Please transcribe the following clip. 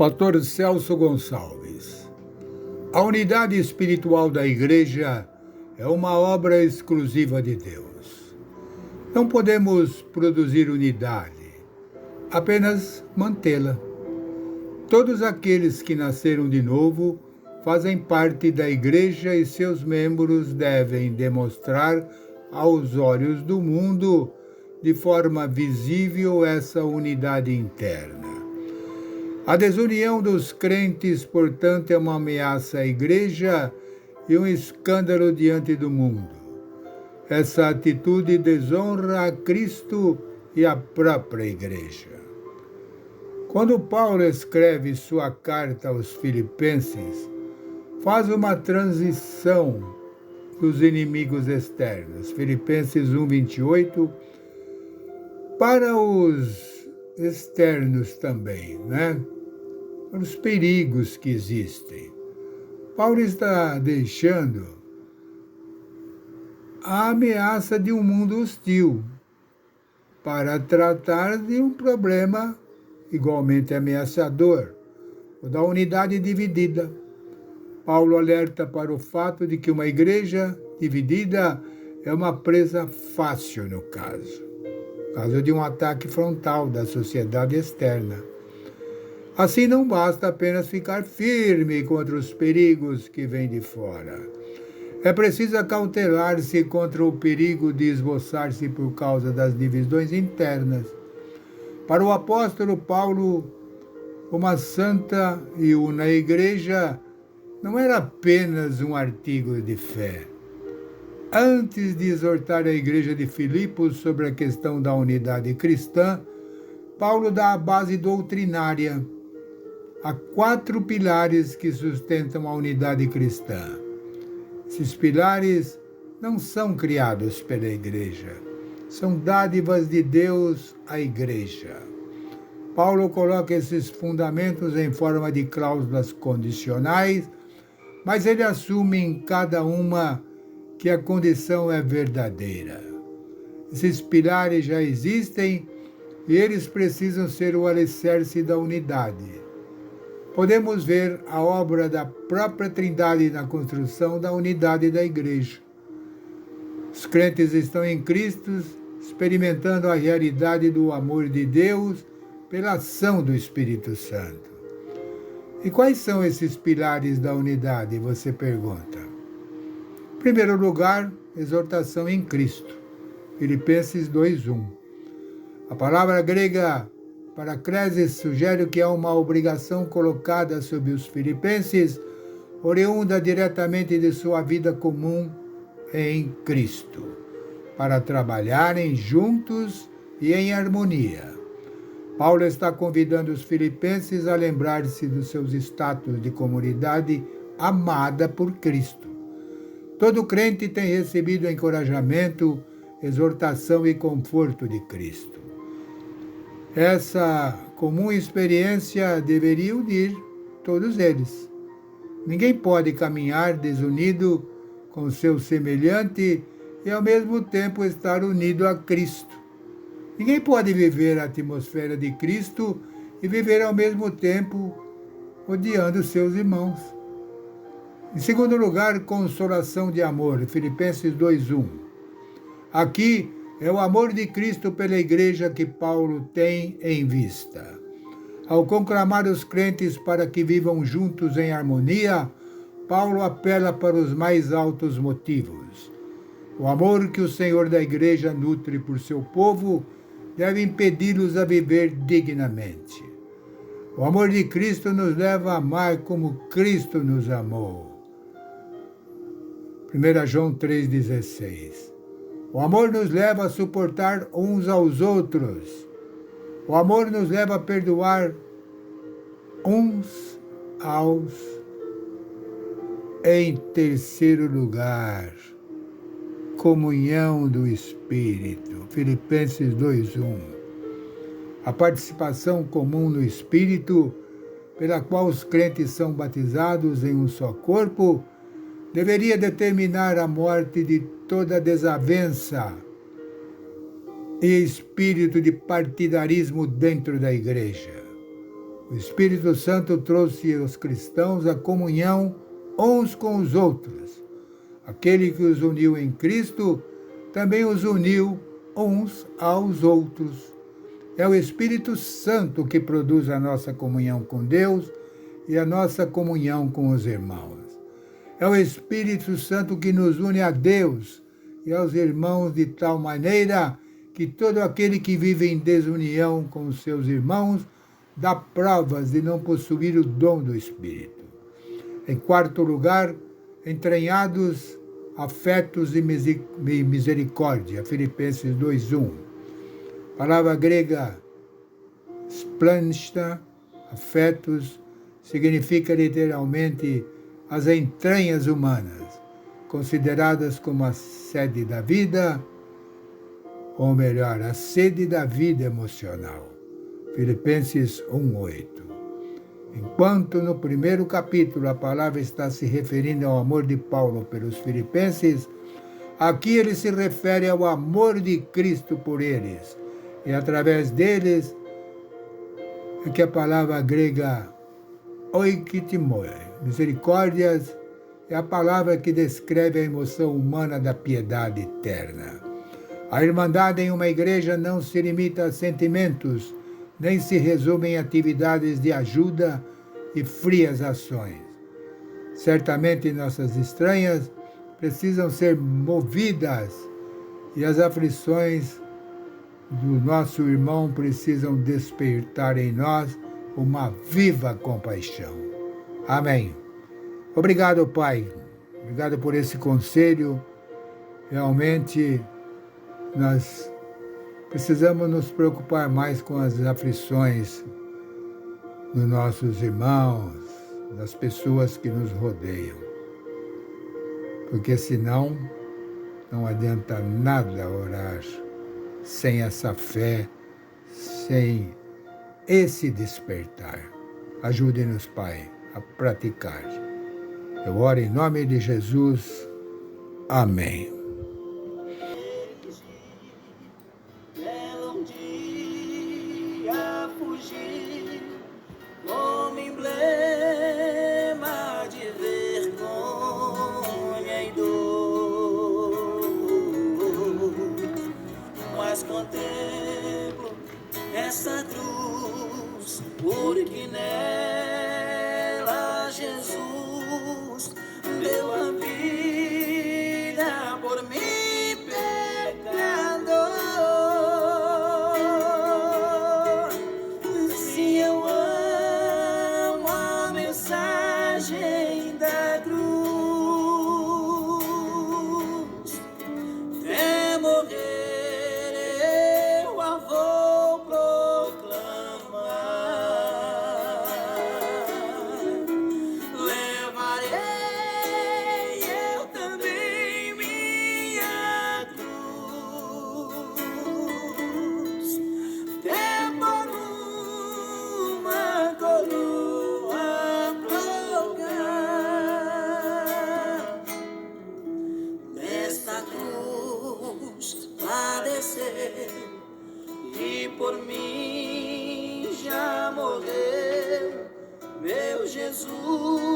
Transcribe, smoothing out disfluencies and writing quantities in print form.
Pastor Celso Gonçalves. A unidade espiritual da Igreja é uma obra exclusiva de Deus. Não podemos produzir unidade, apenas mantê-la. Todos aqueles que nasceram de novo fazem parte da Igreja e seus membros devem demonstrar aos olhos do mundo, de forma visível, essa unidade interna. A desunião dos crentes, portanto, é uma ameaça à Igreja e um escândalo diante do mundo. Essa atitude desonra a Cristo e a própria Igreja. Quando Paulo escreve sua carta aos Filipenses, faz uma transição dos inimigos externos, Filipenses 1:28, para os externos também, né? Para os perigos que existem. Paulo está deixando a ameaça de um mundo hostil para tratar de um problema igualmente ameaçador, o da unidade dividida. Paulo alerta para o fato de que uma igreja dividida é uma presa fácil no caso de um ataque frontal da sociedade externa. Assim, não basta apenas ficar firme contra os perigos que vêm de fora. É preciso acautelar-se contra o perigo de esboçar-se por causa das divisões internas. Para o apóstolo Paulo, uma santa e una igreja não era apenas um artigo de fé. Antes de exortar a igreja de Filipos sobre a questão da unidade cristã, Paulo dá a base doutrinária. Há 4 pilares que sustentam a unidade cristã. Esses pilares não são criados pela igreja, são dádivas de Deus à igreja. Paulo coloca esses fundamentos em forma de cláusulas condicionais, mas ele assume em cada uma que a condição é verdadeira. Esses pilares já existem e eles precisam ser o alicerce da unidade. Podemos ver a obra da própria Trindade na construção da unidade da Igreja. Os crentes estão em Cristo, experimentando a realidade do amor de Deus pela ação do Espírito Santo. E quais são esses pilares da unidade, você pergunta? Em primeiro lugar, exortação em Cristo, Filipenses 2:1. A palavra grega paraclesis sugere que há uma obrigação colocada sobre os filipenses, oriunda diretamente de sua vida comum em Cristo, para trabalharem juntos e em harmonia. Paulo está convidando os filipenses a lembrar-se dos seus status de comunidade amada por Cristo. Todo crente tem recebido encorajamento, exortação e conforto de Cristo. Essa comum experiência deveria unir todos eles. Ninguém pode caminhar desunido com seu semelhante e ao mesmo tempo estar unido a Cristo. Ninguém pode viver a atmosfera de Cristo e viver ao mesmo tempo odiando seus irmãos. Em segundo lugar, consolação de amor, Filipenses 2:1. Aqui é o amor de Cristo pela igreja que Paulo tem em vista. Ao conclamar os crentes para que vivam juntos em harmonia, Paulo apela para os mais altos motivos. O amor que o Senhor da igreja nutre por seu povo deve impedi-los a viver dignamente. O amor de Cristo nos leva a amar como Cristo nos amou. 1 João 3,16. O amor nos leva a suportar uns aos outros. O amor nos leva a perdoar uns aos. Em terceiro lugar, comunhão do Espírito. Filipenses 2:1. A participação comum no Espírito, pela qual os crentes são batizados em um só corpo, deveria determinar a morte de toda desavença e espírito de partidarismo dentro da igreja. O Espírito Santo trouxe aos cristãos a comunhão uns com os outros. Aquele que os uniu em Cristo também os uniu uns aos outros. É o Espírito Santo que produz a nossa comunhão com Deus e a nossa comunhão com os irmãos. É o Espírito Santo que nos une a Deus e aos irmãos de tal maneira que todo aquele que vive em desunião com os seus irmãos dá provas de não possuir o dom do Espírito. Em quarto lugar, entranhados afetos e misericórdia, Filipenses 2:1. Palavra grega splanchta, afetos, significa literalmente as entranhas humanas, consideradas como a sede da vida, ou melhor, a sede da vida emocional. Filipenses 1:8. Enquanto no primeiro capítulo a palavra está se referindo ao amor de Paulo pelos filipenses, aqui ele se refere ao amor de Cristo por eles. E através deles é que a palavra grega oiktimoi, misericórdias, é a palavra que descreve a emoção humana da piedade eterna. A irmandade em uma igreja não se limita a sentimentos, nem se resume em atividades de ajuda e frias ações. Certamente nossas estranhas precisam ser movidas e as aflições do nosso irmão precisam despertar em nós uma viva compaixão. Amém. Obrigado, Pai. Obrigado por esse conselho. Realmente, nós precisamos nos preocupar mais com as aflições dos nossos irmãos, das pessoas que nos rodeiam. Porque senão não adianta nada orar sem essa fé, sem esse despertar. Ajude-nos, Pai, a praticar. Eu oro em nome de Jesus. Amém. Contemplo essa cruz, porque nela Jesus deu a vida por mim, pecador. Se eu amo a mensagem da cruz, até morrer e por mim já morreu, meu Jesus.